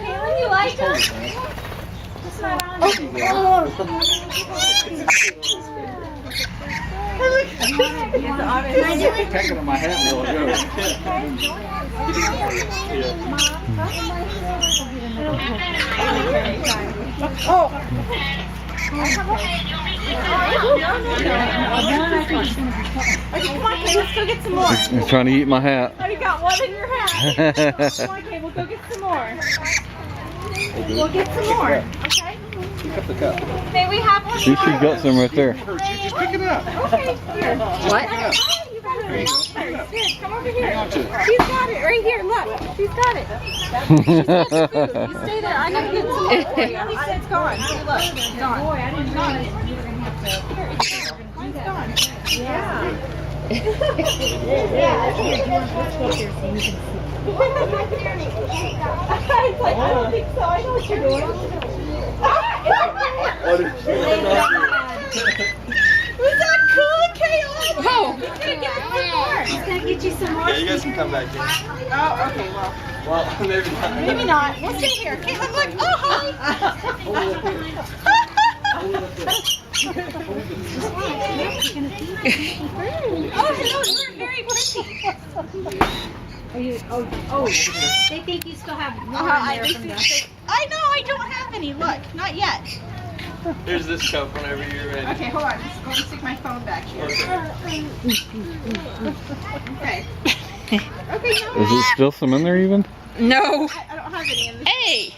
Caitlin, you like them? It's not on. Pecking on my hat real good. Oh. Okay, come on, Kay, let's go get some more. He's trying to eat my hat. Oh, you got one in your hat. Come on, Kay, we'll go get some more. We'll get some more. Okay? Pick up the cup. May we have one She more? got some right there. Just pick it up. Okay, here. What? Oh, you got it right here. Here, come over here. She's got it right here. Look, she's got it. You stay there. I'm gonna get some more. He said it's gone. Here, look, it's gone. Boy, I didn't know you were gonna have to. Here, it's gone. Mine's gone. Yeah. It's like, I don't think so. I know what you're doing. Was that cool, Caitlin? Oh! He's gonna get some more. He's gonna get you some more. Yeah, you guys can come back here. Oh, okay, well, Maybe not. maybe not. We'll stay here. Caitlin, look. Oh, hi. Oh, hello. You're very pretty. They think you still have more in there from the... I know. I don't have any. Look, not yet. Here's this cup whenever you're ready. Okay, hold on. Just going to stick my phone back here. Okay. Okay, no. Is there still some in there even? No. I don't have any in this. Hey!